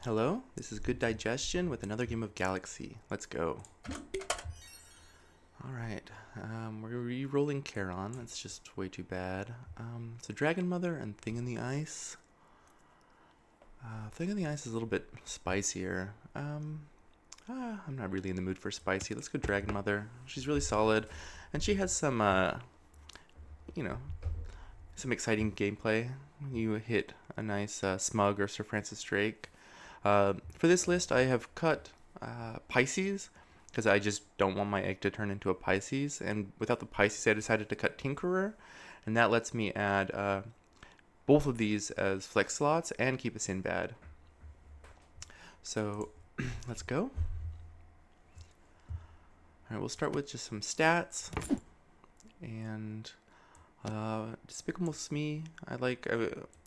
Hello, this is Good Digestion with another game of Galaxy. Let's go. Alright, we're re-rolling Charon. That's just way too bad. So Dragonmother and Thing in the Ice. Thing in the Ice is a little bit spicier. I'm not really in the mood for spicy. Let's go Dragonmother. She's really solid, and she has some, some exciting gameplay. You hit a nice Smug or Sir Francis Drake. For this list, I have cut Pisces, because I just don't want my egg to turn into a Pisces. And without the Pisces, I decided to cut Tinkerer, and that lets me add both of these as flex slots and keep a Sinbad. So let's go. Alright, we'll start with just some stats. And Despicable Smee, I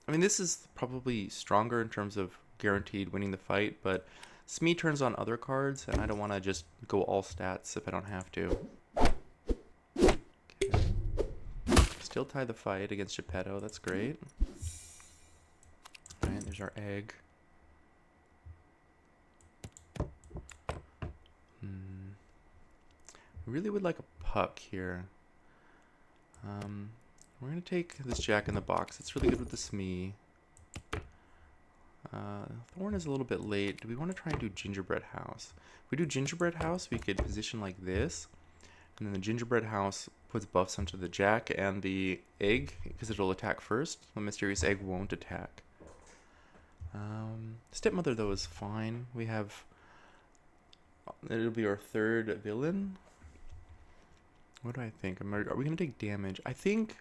mean, this is probably stronger in terms of guaranteed winning the fight, but Smee turns on other cards, and I don't want to just go all stats if I don't have to. Okay. Still tie the fight against Geppetto, that's great. Alright, there's our egg. I really would like a puck here. We're going to take this Jack in the Box. It's really good with the Smee. Thorn is a little bit late. Do we want to try and do Gingerbread House? If we do Gingerbread House, we could position like this. And then the Gingerbread House puts buffs onto the Jack and the egg, because it'll attack first. The Mysterious Egg won't attack. Stepmother, though, is fine. We have... It'll be our third villain. What do I think? Are we going to take damage? I think...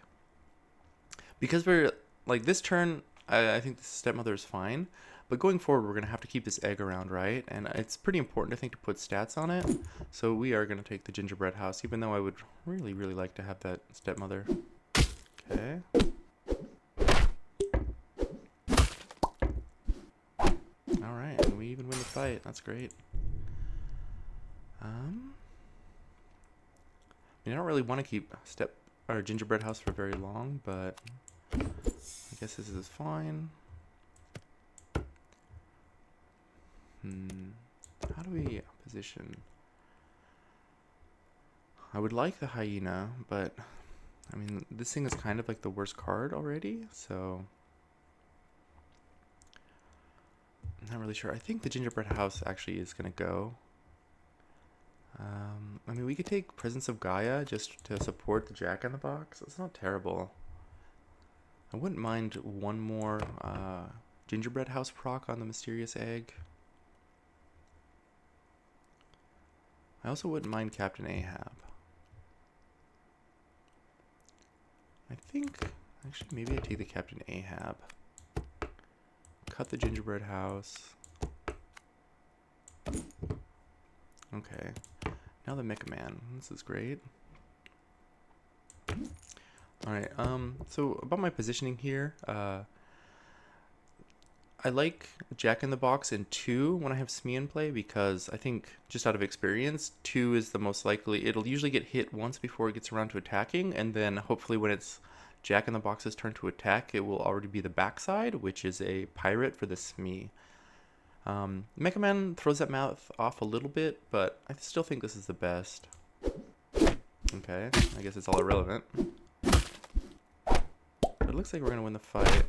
Because we're... Like, this turn... I think the Stepmother is fine, but going forward we're going to have to keep this egg around, right? And it's pretty important, I think, to put stats on it. So we are going to take the Gingerbread House, even though I would really, really like to have that Stepmother. Okay. Alright, and we even win the fight. That's great. I mean, I don't really want to keep Gingerbread House for very long, but... I guess this is fine. How do we position? I would like the Hyena, but I mean, this thing is kind of like the worst card already, so I'm not really sure. I think the Gingerbread House actually is going to go. I mean, we could take Presence of Gaia just to support the Jack in the Box. It's not terrible. I wouldn't mind one more Gingerbread House proc on the Mysterious Egg. I also wouldn't mind Captain Ahab. I think, actually, maybe I take the Captain Ahab. Cut the Gingerbread House. Okay. Now the Mecha Man. This is great. Alright, so about my positioning here, I like Jack in the Box in 2 when I have Smee in play, because I think, just out of experience, 2 is the most likely. It'll usually get hit once before it gets around to attacking, and then hopefully when it's Jack in the Box's turn to attack, it will already be the backside, which is a pirate for the Smee. Mecha Man throws that mouth off a little bit, but I still think this is the best. Okay, I guess it's all irrelevant. It looks like we're going to win the fight.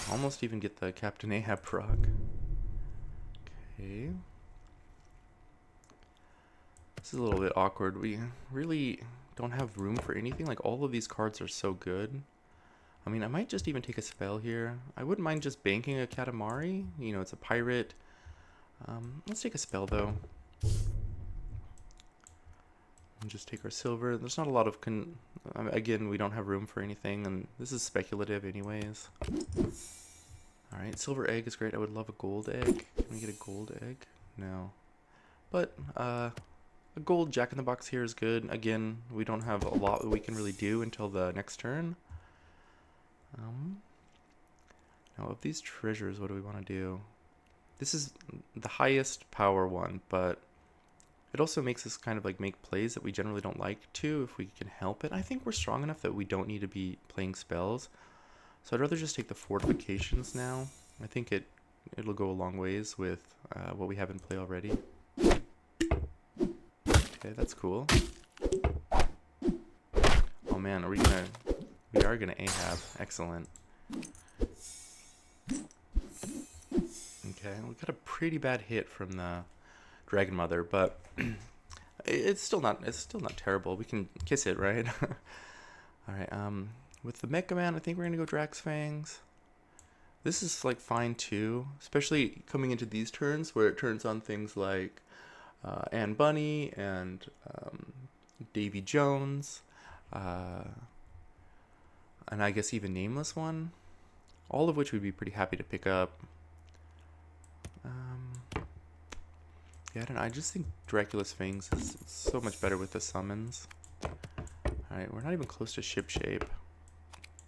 Almost even get the Captain Ahab proc. Okay. This is a little bit awkward. We really don't have room for anything. Like, all of these cards are so good. I mean, I might just even take a spell here. I wouldn't mind just banking a Katamari. You know, it's a pirate. Let's take a spell, though. And just take our silver. There's not a lot of again, we don't have room for anything, and this is speculative anyways. Alright, silver egg is great. I would love a gold egg. Can we get a gold egg? No. But a gold Jack in the Box here is good. Again, we don't have a lot that we can really do until the next turn. Now of these treasures, what do we want to do? This is the highest power one, but it also makes us kind of like make plays that we generally don't like to if we can help it. I think we're strong enough that we don't need to be playing spells. So I'd rather just take the fortifications now. I think it'll go a long ways with what we have in play already. Okay, that's cool. Oh man, we are gonna Ahab. Excellent. Okay, we got a pretty bad hit from the Dragonmother, but it's still not terrible. We can kiss it, right? All right. With the Mecha Man, I think we're gonna go Drax Fangs. This is like fine too, especially coming into these turns where it turns on things like Anne Bunny and Davy Jones, and I guess even Nameless One, all of which we'd be pretty happy to pick up. Yeah, I don't know. I just think Dracula's Fangs is so much better with the summons. Alright, we're not even close to ship shape.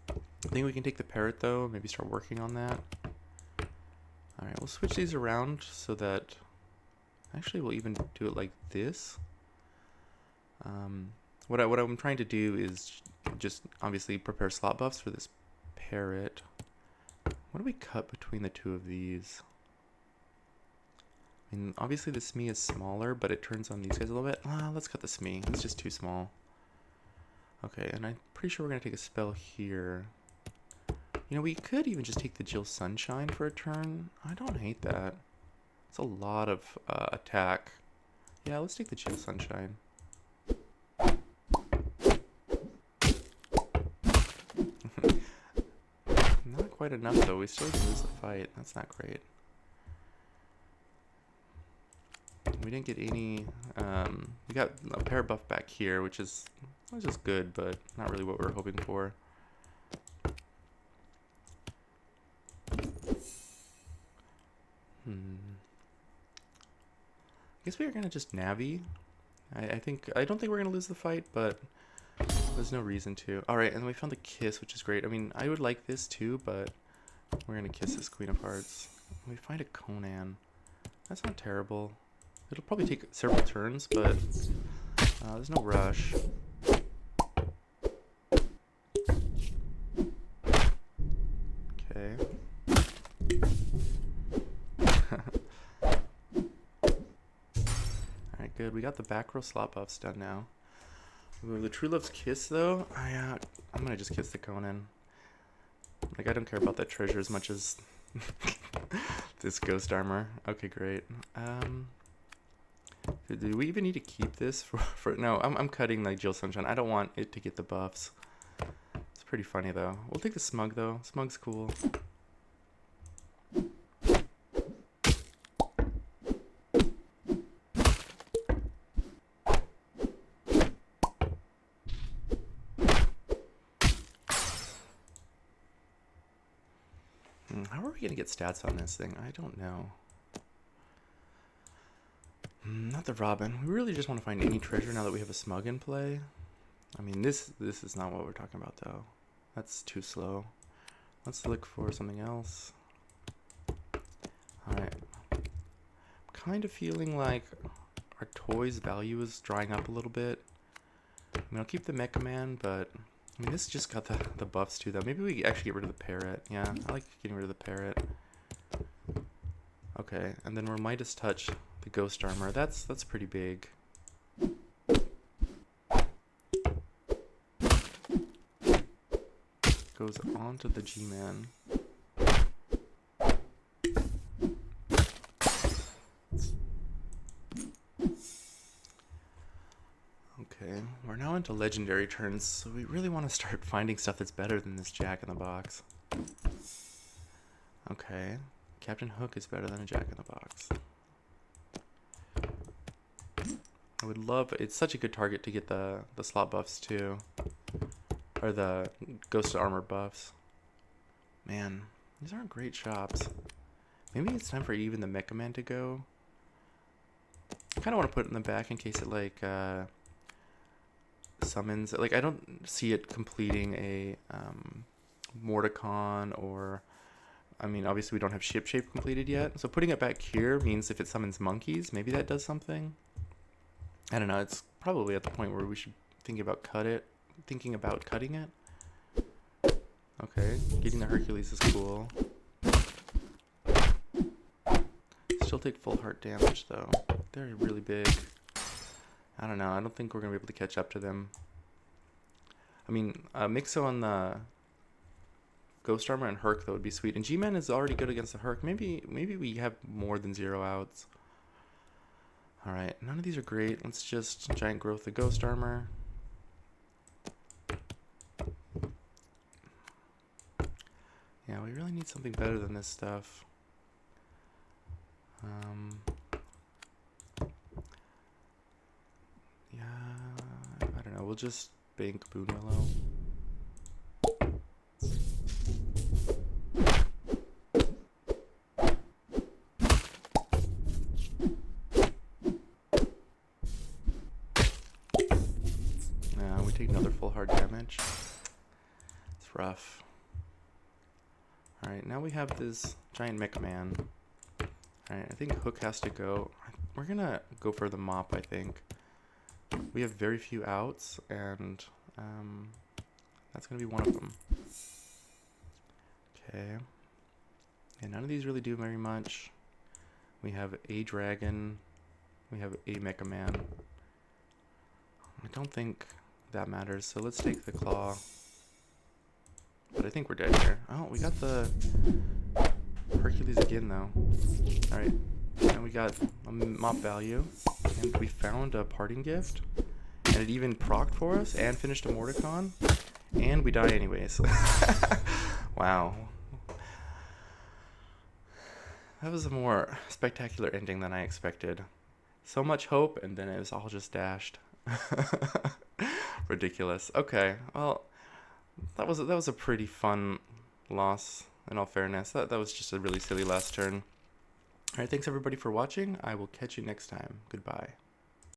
I think we can take the parrot though, maybe start working on that. Alright, we'll switch these around so that... Actually, we'll even do it like this. What I'm trying to do is just obviously prepare slot buffs for this parrot. What do we cut between the two of these? I mean, obviously the Smee is smaller, but it turns on these guys a little bit. Let's cut the Smee. It's just too small. Okay, and I'm pretty sure we're going to take a spell here. You know, we could even just take the Jill Sunshine for a turn. I don't hate that. It's a lot of attack. Yeah, let's take the Jill Sunshine. Not quite enough, though. We still lose the fight. That's not great. We didn't get any... we got a parrot buff back here, which is good, but not really what we were hoping for. I guess we are gonna just Navi. I don't think we're gonna lose the fight, but there's no reason to. All right, and we found the kiss, which is great. I mean, I would like this too, but we're gonna kiss this Queen of Hearts. We find a Conan. That's not terrible. It'll probably take several turns, but there's no rush. Okay. Alright, good. We got the back row slot buffs done now. Ooh, the True Love's Kiss, though, I'm gonna just kiss the Conan. Like, I don't care about that treasure as much as this ghost armor. Okay, great. Do we even need to keep this for no, I'm cutting like Jill Sunshine. I don't want it to get the buffs. It's pretty funny though. We'll take the Smug though. Smug's cool. How are we gonna get stats on this thing? I don't know. Not the Robin. We really just want to find any treasure now that we have a Smug in play. I mean, this is not what we're talking about, though. That's too slow. Let's look for something else. Alright. I'm kind of feeling like our toys value is drying up a little bit. I mean, I'll keep the Mecha Man, but... I mean, this just got the buffs, too, though. Maybe we actually get rid of the parrot. Yeah, I like getting rid of the parrot. Okay, and then we're Midas Touch the Ghost Armor. That's pretty big. Goes on to the G-Man. Okay, we're now into legendary turns, so we really want to start finding stuff that's better than this Jack in the Box. Okay, Captain Hook is better than a Jack in the Box. I would love, it's such a good target to get the slot buffs too. Or the Ghost Armor buffs. Man, these aren't great shops. Maybe it's time for even the Mecha Man to go. I kind of want to put it in the back in case it like summons. Like, I don't see it completing a Mordecon or... I mean, obviously we don't have Ship Shape completed yet. So putting it back here means if it summons monkeys, maybe that does something. I don't know. It's probably at the point where we should think about thinking about cutting it. Okay, getting the Hercules is cool. Still take full heart damage, though. They're really big. I don't know. I don't think we're going to be able to catch up to them. I mean, Mixo on the Ghost Armor and Herc, though, would be sweet. And G-Man is already good against the Herc. Maybe we have more than 0 outs. Alright, none of these are great. Let's just Giant Growth the Ghost Armor. Yeah, we really need something better than this stuff. Yeah, I don't know. We'll just bank Boon Willow. Yeah, we take another full hard damage. It's rough. Alright, now we have this giant mech man. Alright, I think Hook has to go. We're gonna go for the mop, I think. We have very few outs, and that's gonna be one of them. Okay. And none of these really do very much. We have a dragon. We have a Mecha Man. I don't think that matters, so let's take the claw. But I think we're dead here. Oh, we got the Hercules again, though. Alright. And we got a mop value. And we found a parting gift. And it even procced for us and finished a Mordecon. And we die anyways. Wow. That was a more spectacular ending than I expected. So much hope, and then it was all just dashed. Ridiculous. Okay, well, that was a pretty fun loss, in all fairness. That was just a really silly last turn. Alright, thanks everybody for watching. I will catch you next time. Goodbye.